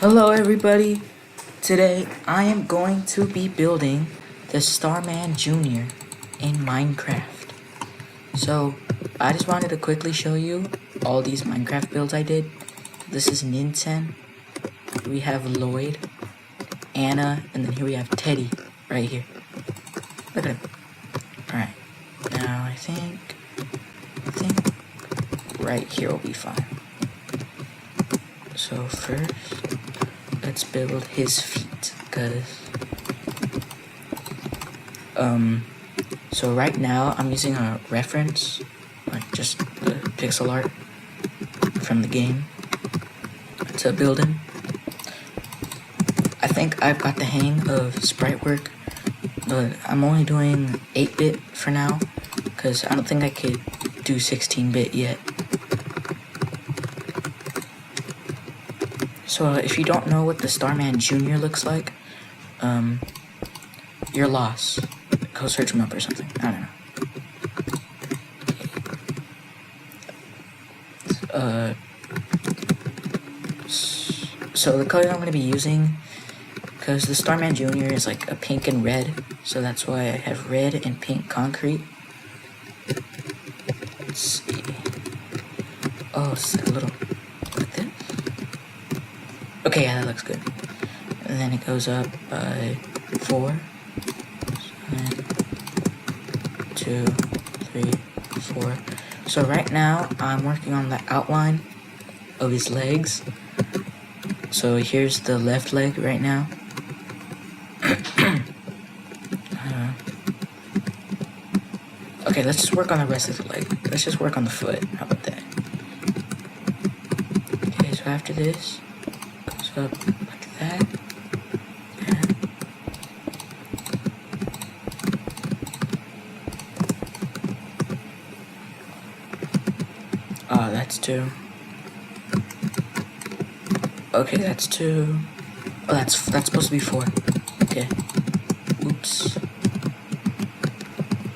Hello everybody! Today I am going to be building the Starman JR in Minecraft. So I just wanted to quickly show you all these Minecraft builds I did. This is Ninten, we have Lloyd, Anna, and then here we have Teddy right here. Look at him. Alright, now I think right here will be fine. So first, let's build his feet, cause so right now I'm using a reference, like just the pixel art from the game to build him. I think I've got the hang of sprite work, but I'm only doing 8-bit for now, cause I don't think I could do 16-bit yet. So if you don't know what the Starman JR looks like, you're lost. Go search him up or something. I don't know. So the color I'm going to be using, because the Starman JR is like a pink and red, so that's why I have red and pink concrete. Let's see. Oh, it's like a little like this. Okay, yeah, that looks good. And then it goes up by 4. 2, 3, 4. So right now I'm working on the outline of his legs. So here's the left leg right now. Okay, let's just work on the rest of the leg. Let's just work on the foot. How about that? Okay, so after this, goes up like that. Oh, that's 2. Okay, that's 2. Oh, that's supposed to be 4. Okay. Oops.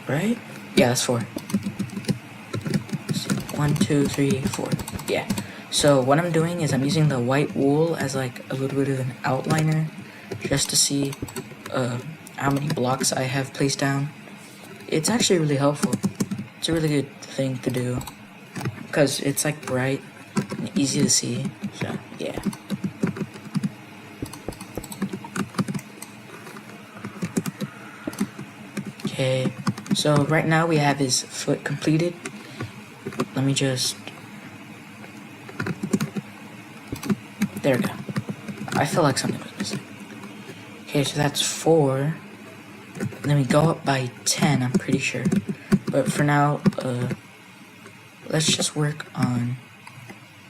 Right? Yeah, that's 4. 1, 2, 3, 4. Yeah. So what I'm doing is I'm using the white wool as like a little bit of an outliner, just to see how many blocks I have placed down. It's actually really helpful. It's a really good thing to do, because it's like bright and easy to see. So yeah. Okay, so right now we have his foot completed. Let me just, there we go. I feel like something was missing. Okay, so that's 4. And then we go up by 10, I'm pretty sure. But for now, let's just work on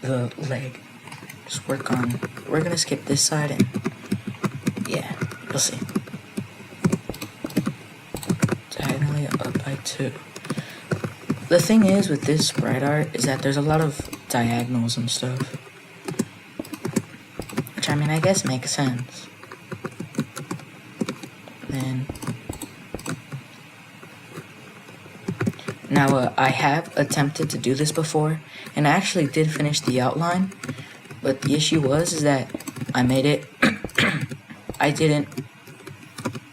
the leg. Just work on, we're gonna skip this side and yeah, you'll see. Diagonally up by 2. The thing is with this sprite art is that there's a lot of diagonals and stuff. Which, I mean, I guess makes sense. Then now I have attempted to do this before, and I actually did finish the outline, but the issue is that I made it I didn't,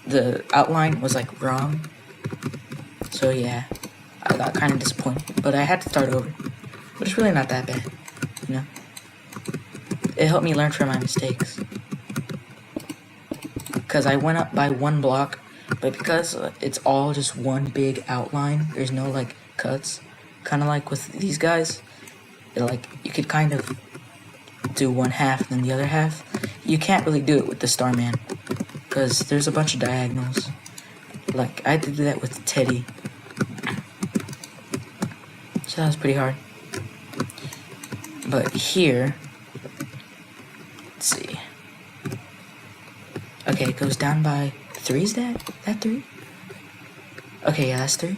the outline was like wrong, so yeah, I got kind of disappointed, but I had to start over, but it's really not that bad, you know. It helped me learn from my mistakes, because I went up by 1 block, but because it's all just one big outline, there's no like cuts, kind of like with these guys, like you could kind of do 1/2 and then the other half. You can't really do it with the Starman, because there's a bunch of diagonals. Like I had to do that with Teddy, so that was pretty hard. But here, let's see. Okay, it goes down by 3. Is that 3? Okay, yeah, that's 3.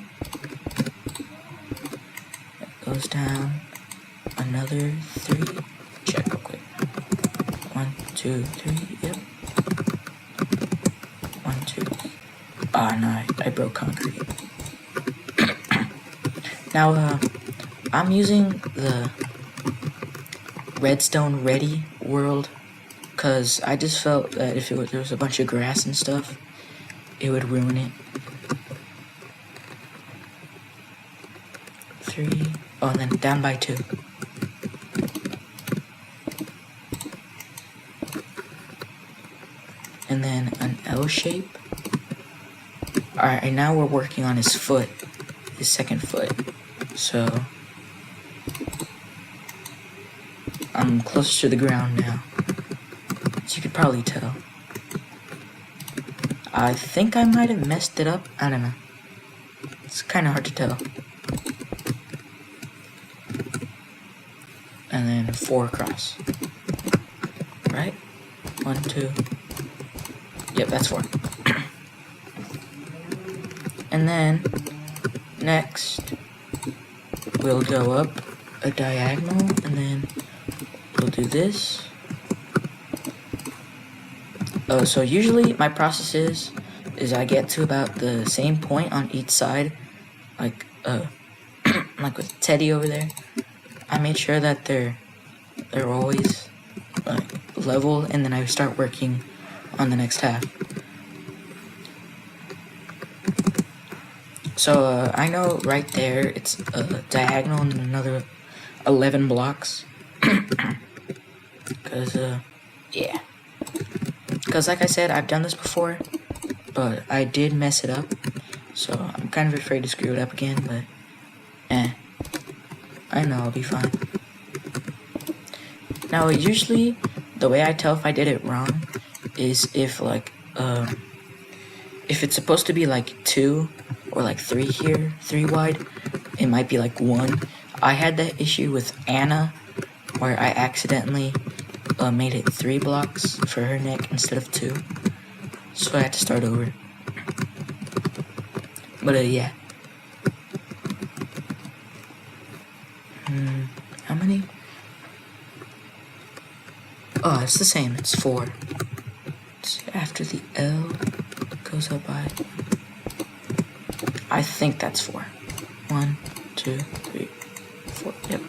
It goes down another 3. Check real quick. 1, 2, 3. Yep. 1, 2. Ah, no, I broke concrete. Now, I'm using the redstone ready world because I just felt that if there was a bunch of grass and stuff, it would ruin it. 3. Oh, and then down by 2. And then an L shape. Alright, and now we're working on his foot. His second foot. So I'm closer to the ground now, as you could probably tell. I think I might have messed it up. I don't know. It's kind of hard to tell. And then 4 across. Right? 1, 2. Yep, that's 4. And then next we'll go up a diagonal, and then we'll do this. So usually my process is I get to about the same point on each side, like like with Teddy over there. I made sure that they're always like level, and then I start working on the next half. So I know right there it's a diagonal and another 11 blocks. Cause yeah. Cause like I said, I've done this before, but I did mess it up. So I'm kind of afraid to screw it up again, but I know I'll be fine. Now usually the way I tell if I did it wrong is if like if it's supposed to be like 2 or like 3 here, 3 wide, it might be like 1. I had that issue with Anna where I accidentally made it 3 blocks for her neck instead of 2, so I had to start over. But yeah. How many? Oh, it's the same. It's 4. It's after the L goes up by. I think that's 4. 1, 2, 3, 4. Yep.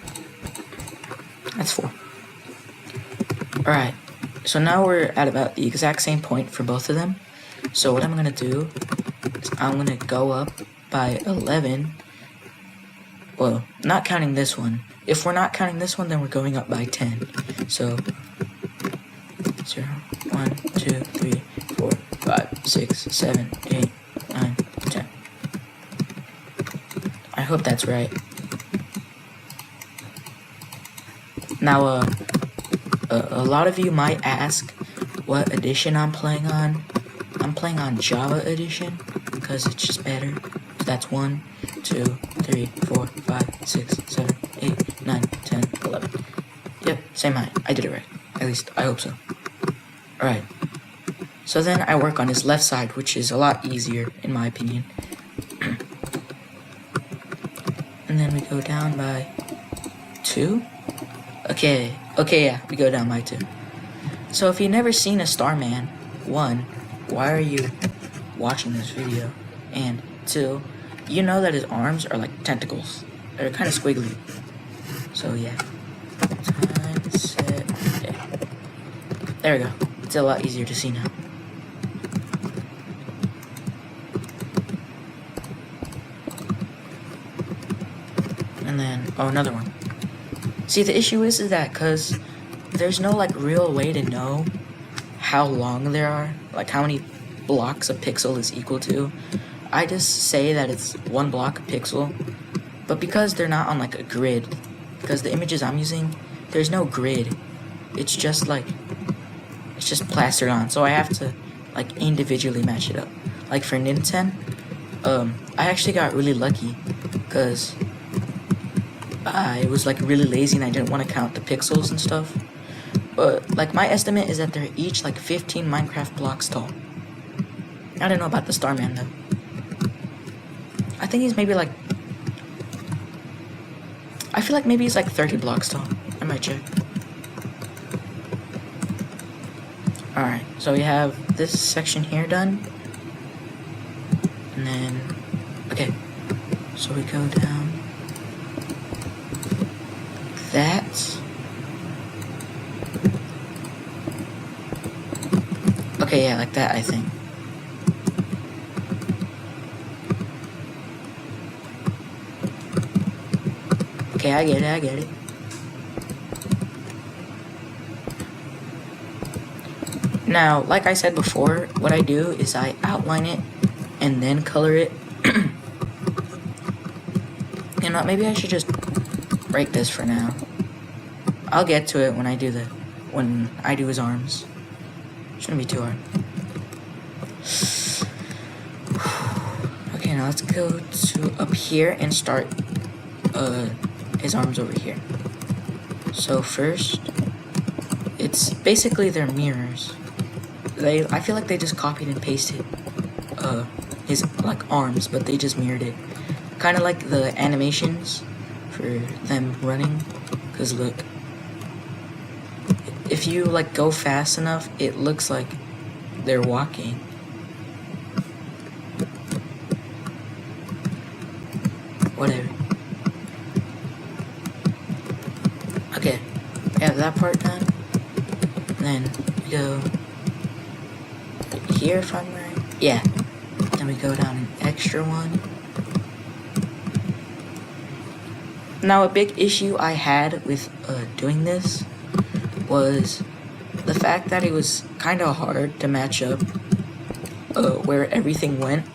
That's 4. Alright. So now we're at about the exact same point for both of them. So what I'm gonna do is I'm gonna go up by 11. Well, not counting this one. If we're not counting this one, then we're going up by 10. So 0, 1, 2, 3, 4, 5, 6, 7, 8, 9, 10. I hope that's right. Now, a lot of you might ask what edition I'm playing on. I'm playing on Java edition because it's just better. So that's 1, 2, 3, 4, 5, 6, 7, 8, 9, 10, 11. Yep, same height. I did it right. At least, I hope so. Alright. So then I work on his left side, which is a lot easier, in my opinion. And then we go down by 2. Okay, yeah, we go down by 2. So if you've never seen a Starman, 1, why are you watching this video? And 2, you know that his arms are like tentacles. They're kind of squiggly. So yeah. Time, set, yeah. There we go. It's a lot easier to see now. And then, oh, another one. See, the issue is that because there's no like real way to know how long there are, like how many blocks a pixel is equal to. I just say that it's 1 block a pixel, but because they're not on like a grid, because the images I'm using, there's no grid. It's just plastered on, so I have to like individually match it up. Like for Nintendo, I actually got really lucky because I was like really lazy and I didn't want to count the pixels and stuff. But like my estimate is that they're each like 15 Minecraft blocks tall. I don't know about the Starman though. I think he's maybe like, I feel like maybe he's like 30 blocks tall. I might check. Alright, so we have this section here done. And then, okay, so we go down that. Okay, yeah, like that, I think. Okay, I get it. Now, like I said before, what I do is I outline it and then color it. You know, maybe I should just break this for now. I'll get to it when I do his arms. Shouldn't be too hard. Okay, now let's go to up here and start his arms over here. So first, it's basically their mirrors. I feel like they just copied and pasted his like arms, but they just mirrored it. Kind of like the animations for them running. Cause look, if you like go fast enough, it looks like they're walking. Whatever. Okay, we have that part done. Then we go here if I'm right. Yeah. Then we go down an extra one. Now a big issue I had with doing this was the fact that it was kind of hard to match up where everything went.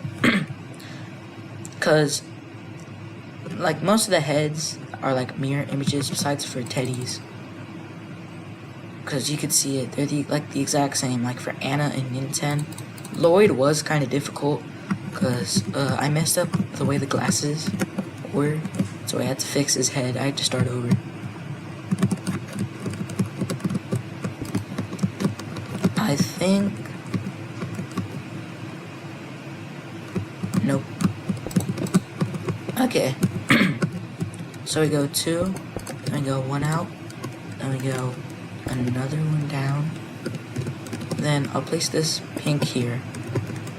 Cause like most of the heads are like mirror images besides for Teddy's. Cause you could see it, they're the exact same. Like for Anna and Ninten, Lloyd was kind of difficult cause I messed up the way the glasses were, so I had to fix his head. I had to start over. I think. Nope. Okay. So we go 2, then we go 1 out, then we go another one down. Then I'll place this pink here,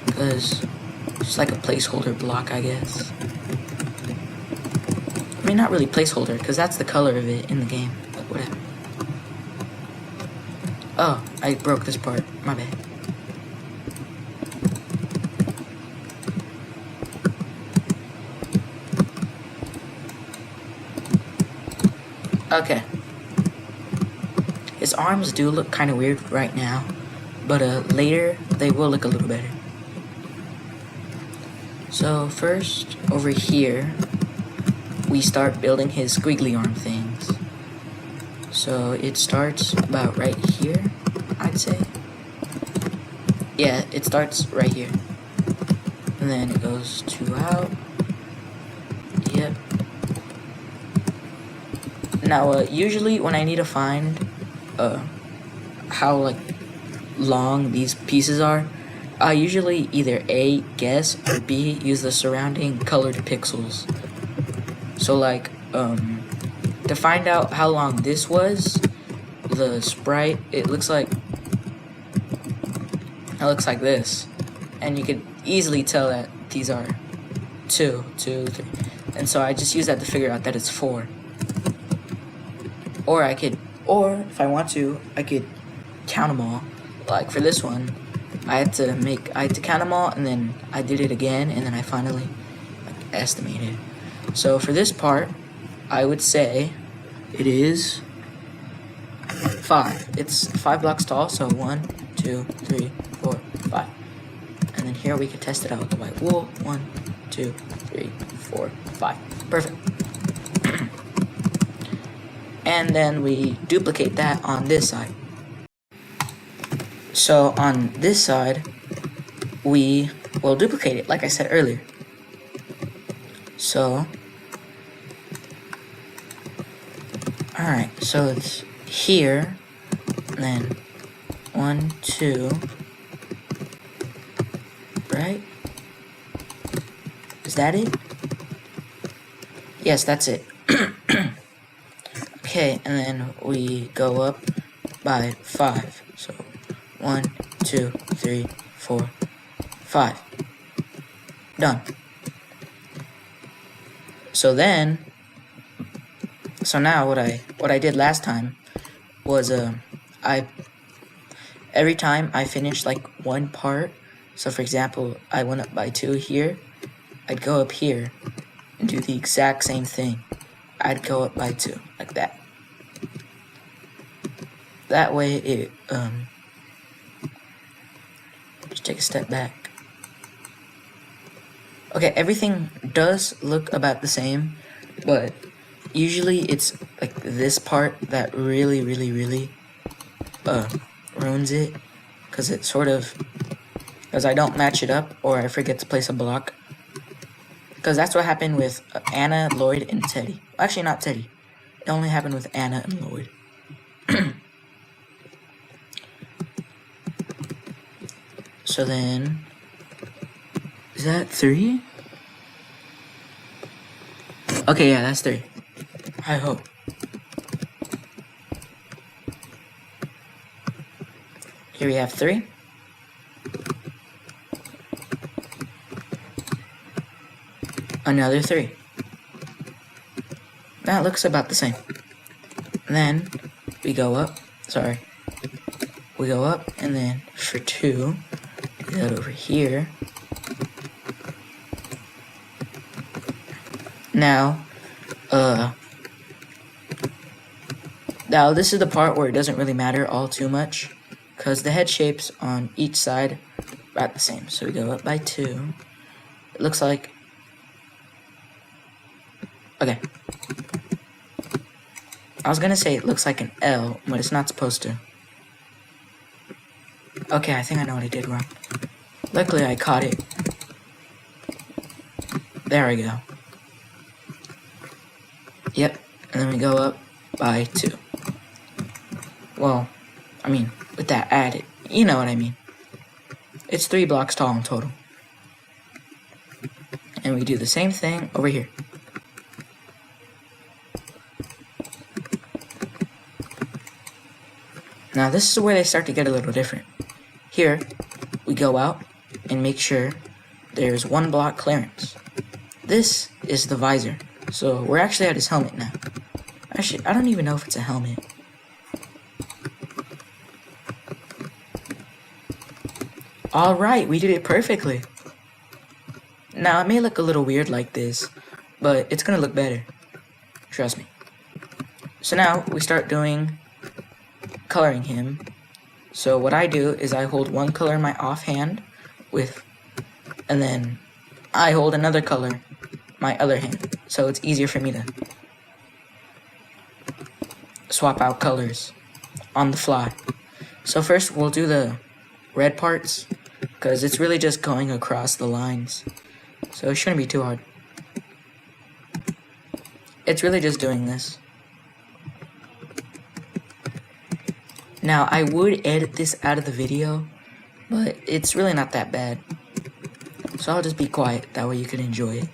because it's just like a placeholder block, I guess. I mean, not really placeholder, because that's the color of it in the game, but whatever. Oh, I broke this part, my bad. Okay. His arms do look kind of weird right now, but later they will look a little better. So first, over here, we start building his squiggly arm things. So it starts about right here, I'd say. Yeah, it starts right here. And then it goes 2 out. Yep. Now, usually when I need to find how like long these pieces are, I usually either A, guess, or B, use the surrounding colored pixels. So like, to find out how long this was, the sprite, it looks like this. And you could easily tell that these are 2, 2, 3. And so I just use that to figure out that it's 4. Or if I want to, I could count them all. Like for this one, I had to count them all, and then I did it again, and then I finally estimated. So for this part, I would say it is 5. It's 5 blocks tall, so 1, 2, 3, 4, 5. And then here we can test it out with the white wool. 1, 2, 3, 4, 5. Perfect. And then we duplicate that on this side. So on this side, we will duplicate it like I said earlier. So, alright, so it's here, and then 1, 2, right? Is that it? Yes, that's it. Okay, and then we go up by 5. So 1, 2, 3, 4, 5. Done. So now what I did last time was every time I finish like one part, so for example, I went up by 2 here, I'd go up here and do the exact same thing. I'd go up by 2, like that. That way it, just take a step back. Okay, everything does look about the same, but usually it's like this part that really ruins it, because it sort of, because I don't match it up or I forget to place a block. Because that's what happened with Anna, Lloyd, and Teddy. Actually, not Teddy. It only happened with Anna and Lloyd. So then, is that 3? Okay, yeah, that's 3. I hope. Here we have 3. Another 3. That looks about the same. And then we go up. Sorry. We go up, and then for 2, do that over here. Now this is the part where it doesn't really matter all too much, because the head shapes on each side are about the same. So we go up by 2. It looks like, okay, I was gonna say it looks like an L, but it's not supposed to. Okay, I think I know what I did wrong. Luckily I caught it. There we go. Yep, and then we go up by 2. Well, I mean, with that added, you know what I mean. It's 3 blocks tall in total. And we do the same thing over here. Now this is where they start to get a little different. Here, we go out and make sure there's 1 block clearance. This is the visor. So we're actually at his helmet now. Actually, I don't even know if it's a helmet. Alright, we did it perfectly. Now, it may look a little weird like this, but it's gonna look better. Trust me. So now, we start coloring him. So what I do is I hold one color in my offhand and then I hold another color my other hand. So it's easier for me to swap out colors on the fly. So first, we'll do the red parts, because it's really just going across the lines, so it shouldn't be too hard. It's really just doing this. Now, I would edit this out of the video, but it's really not that bad, so I'll just be quiet, that way you can enjoy it.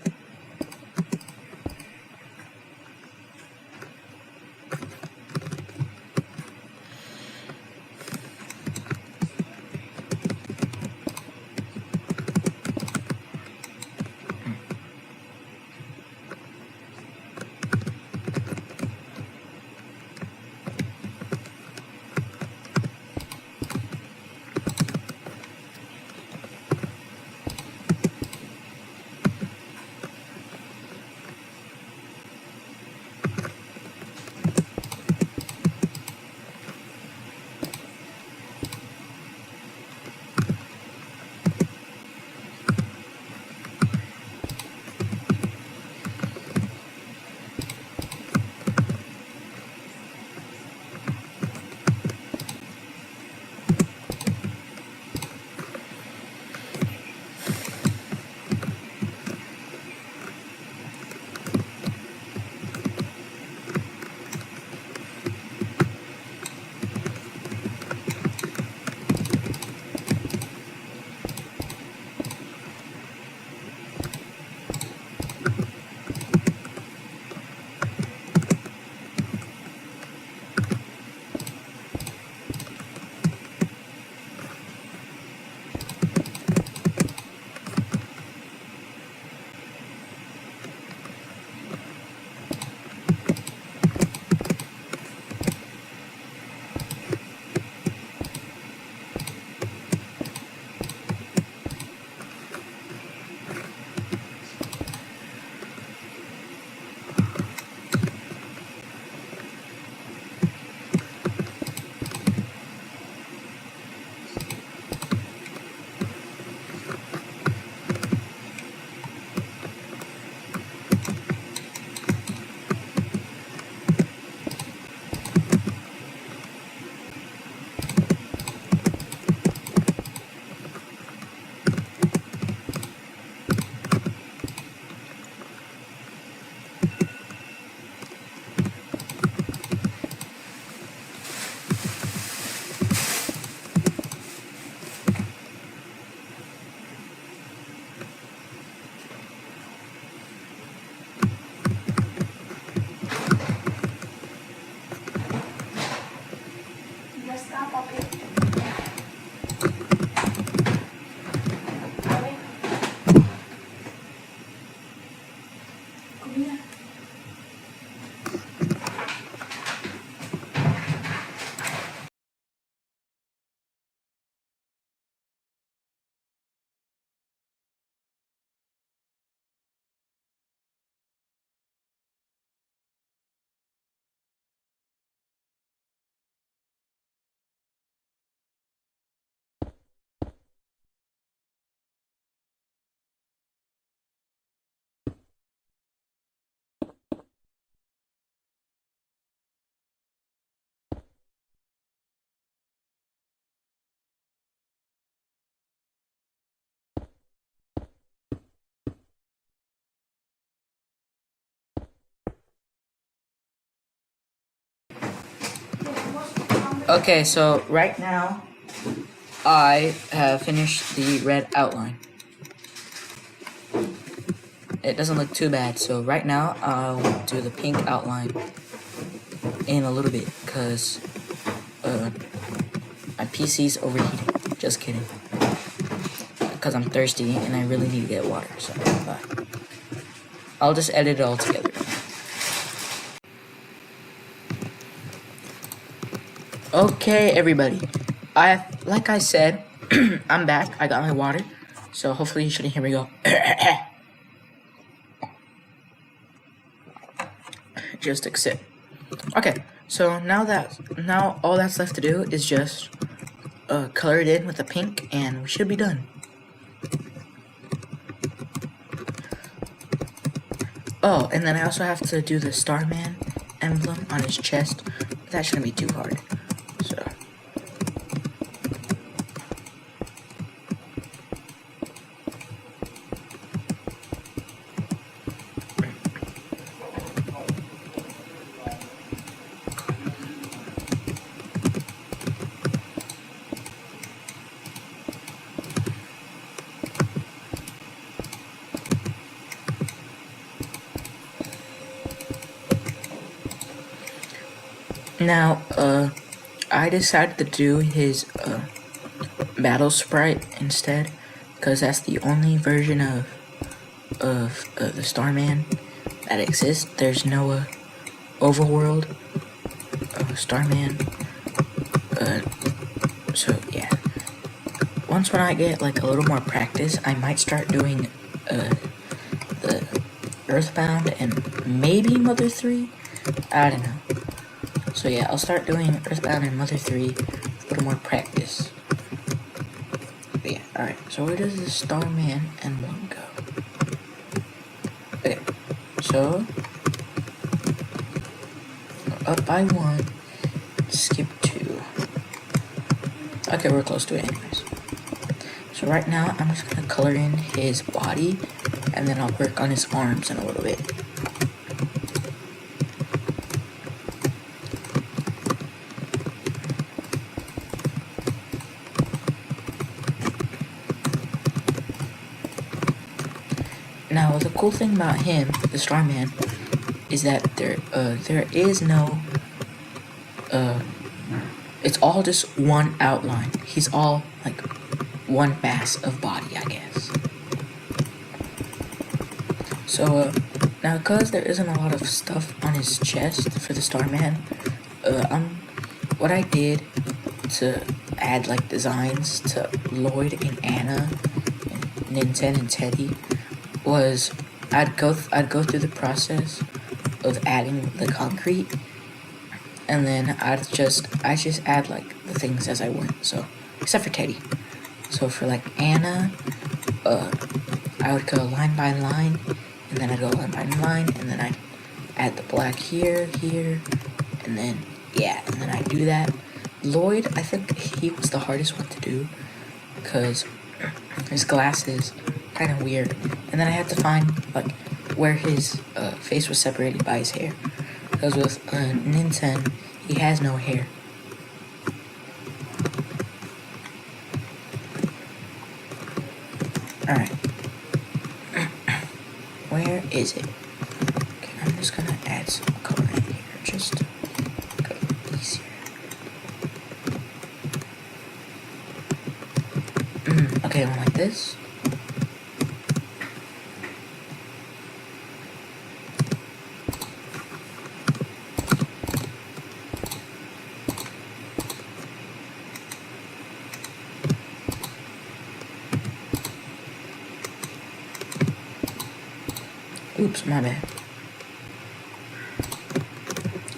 Okay, so right now I have finished the red outline. It doesn't look too bad, so right now I'll do the pink outline in a little bit because my PC's overheating. Just kidding. Because I'm thirsty and I really need to get water, so I'll just edit it all together. Okay, everybody. Like I said, I'm back. I got my water, so hopefully you shouldn't hear me go. Just accept. Okay, so now all that's left to do is just color it in with the pink, and we should be done. Oh, and then I also have to do the Starman emblem on his chest. But that shouldn't be too hard. So. Now, I decided to do his battle sprite instead, because that's the only version of the Starman that exists. There's no overworld Starman. So yeah. Once when I get like a little more practice, I might start doing the Earthbound and maybe Mother 3. I don't know. So yeah, I'll start doing Earthbound and Mother 3 with a little more practice. But yeah, alright, so where does the Starman emblem go? Okay, so up by 1, skip 2. Okay, we're close to it anyways. So right now, I'm just gonna color in his body, and then I'll work on his arms in a little bit. Now, the cool thing about him, the Starman, is that there is no, it's all just one outline. He's all, like, one mass of body, I guess. So, now, because there isn't a lot of stuff on his chest for the Starman, what I did to add, like, designs to Lloyd and Anna, and Ninten and Teddy, was I'd go through the process of adding the concrete, and then I just add like the things as I went. So except for Teddy. So for like Anna, I would go line by line, and then I'd go line by line, and then I'd add the black here, and then yeah, and then I'd do that. Lloyd, I think he was the hardest one to do because his glasses kind of weird, and then I had to find like where his face was separated by his hair, because with Ninten he has no hair. Alright. Where is it? Okay, I'm just gonna add some color in here just to make it easier. Okay, one like this. Oops, my bad.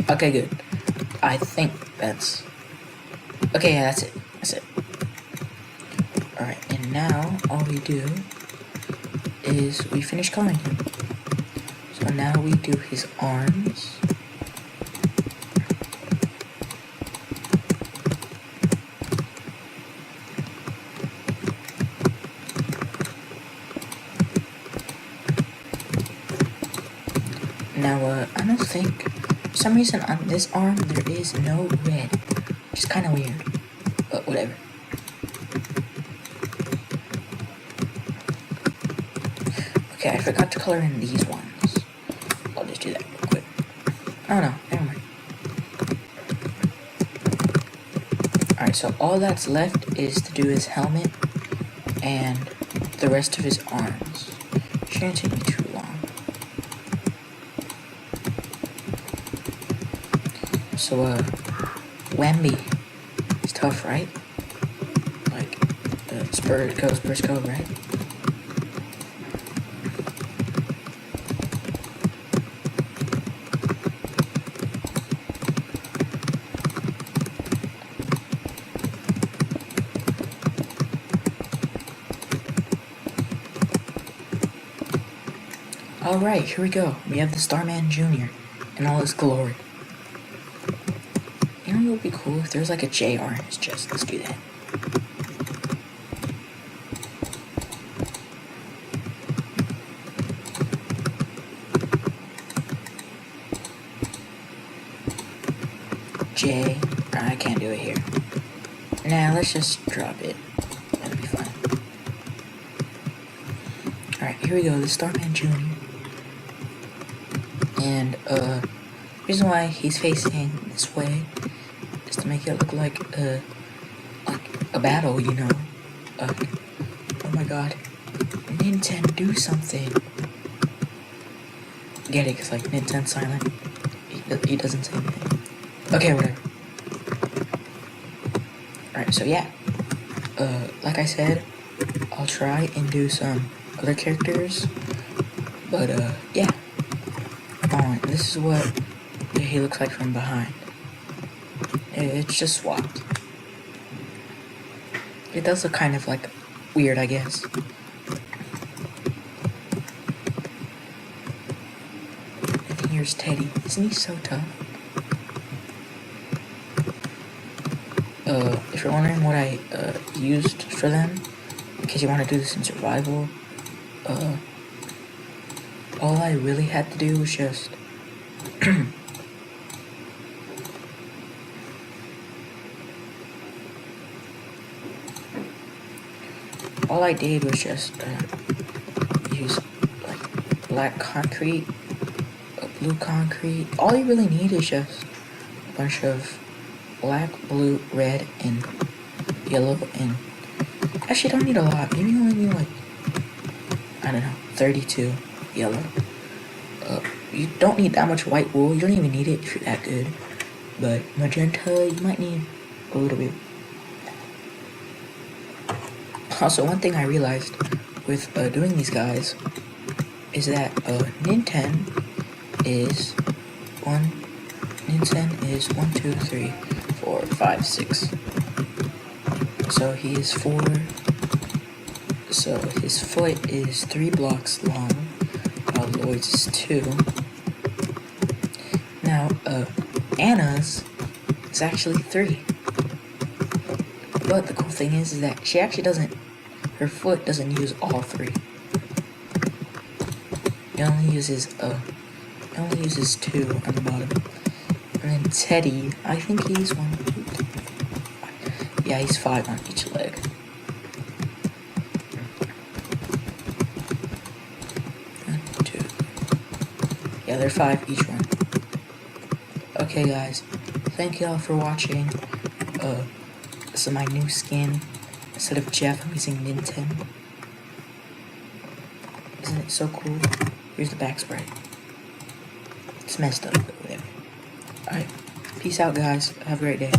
Okay, good. I think that's... Okay, yeah, that's it. That's it. Alright, and now all we do is we finish coloring him. So now we do his arms. Now, I don't think, for some reason on this arm there is no red. which is kind of weird, but whatever. Okay, I forgot to color in these ones. I'll just do that real quick. Oh no, never mind. Alright, so all that's left is to do his helmet and the rest of his arms. Shouldn't take me too long. So, Wemby is tough, right? Like, Spurs go, right? Alright, here we go. We have the Starman JR in all his glory. You know what would be cool? If there's like a JR in his chest. Let's do that. I can't do it here. Nah, let's just drop it. That'll be fun. Alright, here we go. The Starman JR. And, reason why he's facing this way is to make it look like a battle, you know. Oh my god. Nintendo, do something. Get it? Cause like Nintendo's silent. He doesn't say anything. Okay, whatever. Alright, so yeah. Like I said, I'll try and do some other characters. But, yeah. This is what he looks like from behind. It's just swapped. It does look kind of like weird, I guess. And here's Teddy. Isn't he so tough? If you're wondering what I used for them, in case you want to do this in survival, all I really had to do was just all I did was just use like black concrete, blue concrete. All you really need is just a bunch of black, blue, red, and yellow, and actually don't need a lot. Maybe you only need like, I don't know, 32 yellow. You don't need that much white wool. You don't even need it if you're that good. But magenta, you might need a little bit. Also, one thing I realized with doing these guys is that Nintendo is 1, 2, 3, 4, 5, 6. So he is 4. So his foot is 3 blocks long, while Lloyd's is 2. Now, Anna's is actually 3. But the cool thing is that she actually doesn't, her foot doesn't use all 3. It only uses 2 on the bottom. And then Teddy, I think he's 1, 2, 3, 5. Yeah, he's 5 on each leg. Yeah, they're 5 each one. Okay, guys. Thank y'all for watching. This is my new skin. Instead of Jeff, I'm using Nintendo. Isn't it so cool? Here's the back spray. It's messed up, but whatever. Alright. Peace out, guys. Have a great day.